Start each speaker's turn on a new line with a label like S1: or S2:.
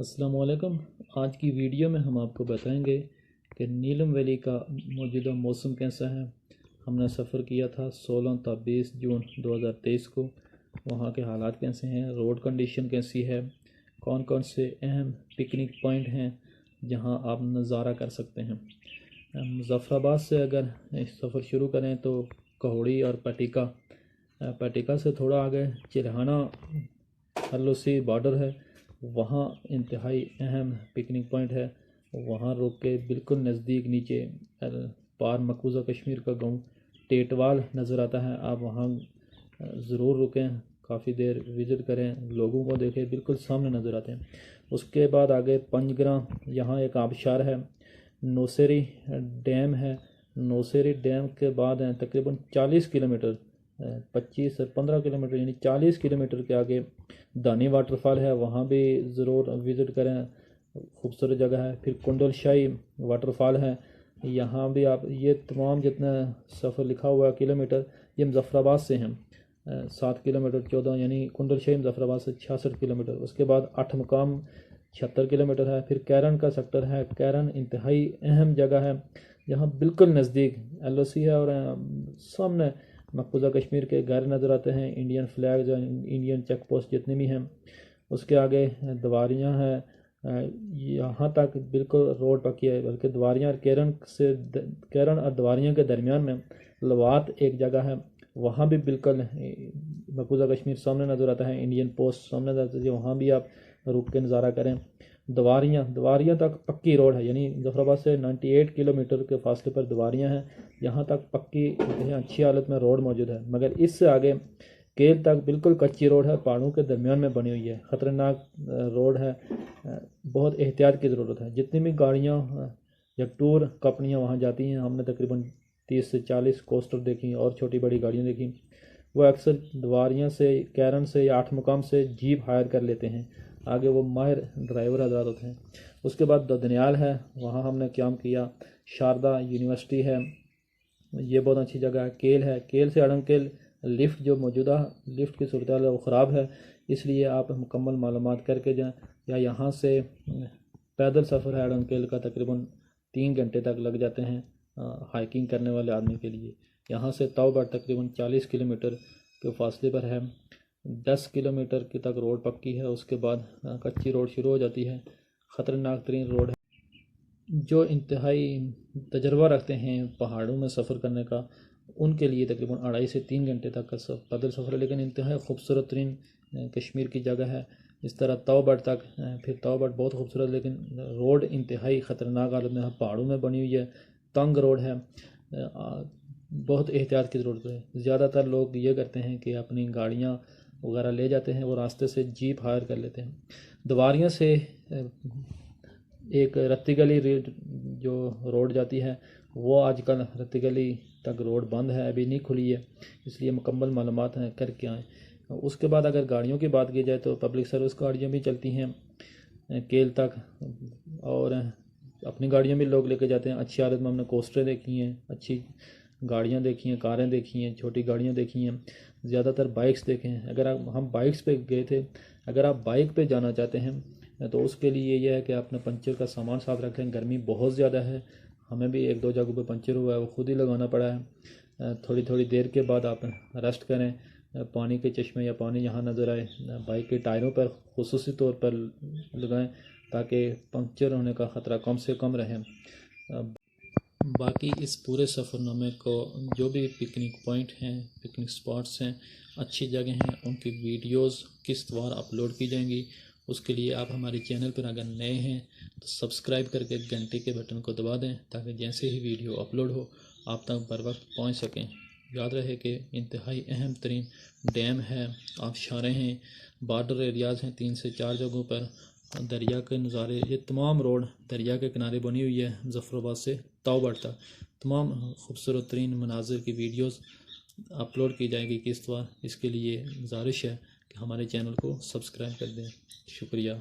S1: अस्सलाम वालेकुम। आज की वीडियो में हम आपको बताएंगे कि नीलम वैली का मौजूदा मौसम कैसा है। हमने सफ़र किया था 16 ता 20 जून 2023 को। वहाँ के हालात कैसे हैं, रोड कंडीशन कैसी है, कौन कौन से अहम पिकनिक पॉइंट हैं जहाँ आप नज़ारा कर सकते हैं। मुज़फ़्फ़राबाद से अगर सफ़र शुरू करें तो कहोड़ी और पटिका से थोड़ा आगे चिरहाना हल्लोसी बॉर्डर है, वहाँ इंतहाई अहम पिकनिक पॉइंट है। वहाँ रुक के बिल्कुल नज़दीक नीचे पार मकबूजा कश्मीर का गांव टेटवाल नज़र आता है। आप वहाँ ज़रूर रुकें, काफ़ी देर विज़िट करें, लोगों को देखें, बिल्कुल सामने नज़र आते हैं। उसके बाद आगे पंजग्रा, यहाँ एक आबशार है, नौसेरी डैम है। नौसेरी डैम के बाद हैं तकरीबन 40 किलोमीटर, 25 से 15 किलोमीटर यानी 40 किलोमीटर के आगे दानी वाटरफॉल है, वहाँ भी ज़रूर विज़िट करें, खूबसूरत जगह है। फिर कुंडल शाही वाटरफॉल है, यहाँ भी आप ये तमाम जितना सफ़र लिखा हुआ है किलोमीटर, ये मुज़फ़्फ़राबाद से हैं 7 किलोमीटर 14 यानी कुंडल शाही मुज़फ़्फ़राबाद से 66 किलोमीटर। उसके बाद 8 मुकाम 76 किलोमीटर है। फिर कैरन का सेक्टर है, कैरन इंतहाई अहम जगह है, यहाँ बिल्कुल नज़दीक LOC है और सामने मकबूजा कश्मीर के घर नज़र आते हैं, इंडियन फ्लैग जो इंडियन चेक पोस्ट जितने भी हैं। उसके आगे दवारियाँ हैं, यहाँ तक बिल्कुल रोड पक्की है, बल्कि दवारियाँ और कैरन और दवारियाँ के दरमियान में लवात एक जगह है, वहाँ भी बिल्कुल मकबूजा कश्मीर सामने नज़र आता है, इंडियन पोस्ट सामने नज़र आती है, वहाँ भी आप रुक के नज़ारा करें। दवारियाँ तक पक्की रोड है, यानी मुज़फ़्फ़राबाद से 98 किलोमीटर के फासले पर दवारियाँ हैं, यहाँ तक पक्की अच्छी हालत में रोड मौजूद है। मगर इससे आगे केल तक बिल्कुल कच्ची रोड है, पहाड़ों के दरमियान में बनी हुई है, ख़तरनाक रोड है, बहुत एहतियात की ज़रूरत है। जितनी भी गाड़ियाँ या टूर कंपनियाँ वहाँ जाती हैं, हमने तकरीबन 30 से 40 कोस्टर देखी और छोटी बड़ी गाड़ियाँ देखी, वो अक्सर दवारियाँ से, कैरन से या 8 मुकाम से जीप हायर कर लेते हैं, आगे वो माहिर ड्राइवर हज़रात होते हैं। उसके बाद ददनियाल है, वहाँ हमने क़याम किया। शारदा यूनिवर्सिटी है, ये बहुत अच्छी जगह है। केल है, केल से अड़ंकेल लिफ्ट जो मौजूदा लिफ्ट की सूरत हाल है वो ख़राब है, इसलिए आप मुकम्मल मालूमात करके जाएँ, या यहाँ से पैदल सफ़र है अड़ंकेल का, तकरीबन 3 घंटे तक लग जाते हैं हाइकिंग करने वाले आदमी के लिए। यहाँ से तौबा तकरीबन 40 किलोमीटर के फासले पर है, 10 किलोमीटर की तक रोड पक्की है, उसके बाद कच्ची रोड शुरू हो जाती है। ख़तरनाक तरीन रोड है। जो इंतहाई तजर्बा रखते हैं पहाड़ों में सफ़र करने का, उनके लिए तकरीबन 2.5 से 3 घंटे तक का पैदल सफ़र है, लेकिन इंतहाई खूबसूरत तरीन कश्मीर की जगह है। इस तरह तौबट तक, फिर तौबट बहुत खूबसूरत, लेकिन रोड इंतहाई ख़तरनाक हालत में पहाड़ों में बनी हुई है, तंग रोड है, बहुत एहतियात की ज़रूरत है। ज़्यादातर लोग ये करते हैं कि अपनी गाड़ियाँ वगैरह ले जाते हैं, वो रास्ते से जीप हायर कर लेते हैं। दवारियाँ से एक रत्ती गली जो रोड जाती है, वो आजकल रत्ती गली तक रोड बंद है, अभी नहीं खुली है, इसलिए मुकम्मल मालूमात हैं करके आएँ। उसके बाद अगर गाड़ियों की बात की जाए तो पब्लिक सर्विस गाड़ियाँ भी चलती हैं केल तक, और अपनी गाड़ियाँ भी लोग लेके जाते हैं। अच्छी हालत में हमने कोस्टर देखी हैं, अच्छी गाड़ियाँ देखी हैं, कारें देखी हैं, छोटी गाड़ियाँ देखी हैं, ज़्यादातर बाइक्स देखे हैं। अगर हम बाइक्स पे गए थे, अगर आप बाइक पे जाना चाहते हैं तो उसके लिए यह है कि आपने पंचर का सामान साथ रखें। गर्मी बहुत ज़्यादा है, हमें भी 1-2 जगहों पे पंचर हुआ है, वो खुद ही लगाना पड़ा है। थोड़ी थोड़ी देर के बाद आप रेस्ट करें, पानी के चश्मे या पानी यहाँ नज़र आए, बाइक के टायरों पर खुसूसी तौर पर लगाएं ताकि पंक्चर होने का ख़तरा कम से कम रहे। बाकी इस पूरे सफ़रनामे को जो भी पिकनिक पॉइंट हैं, पिकनिक स्पॉट्स हैं, अच्छी जगह हैं, उनकी वीडियोस किस्तवार अपलोड की जाएंगी। उसके लिए आप हमारे चैनल पर अगर नए हैं तो सब्सक्राइब करके घंटे के बटन को दबा दें, ताकि जैसे ही वीडियो अपलोड हो आप तक बर वक्त पहुँच सकें। याद रहे कि इंतहाई अहम तरीन डैम है, आबशारें हैं, बॉर्डर एरियाज़ हैं 3 से 4 जगहों पर, दरिया के नज़ारे, ये तमाम रोड दरिया के किनारे बनी हुई है। मुज़फ़्फ़राबाद से तौबट तक तमाम खूबसूरत तरीन मनाज़िर की वीडियोस अपलोड की जाएगी किस्तवार। इसके लिए गुजारिश है कि हमारे चैनल को सब्सक्राइब कर दें। शुक्रिया।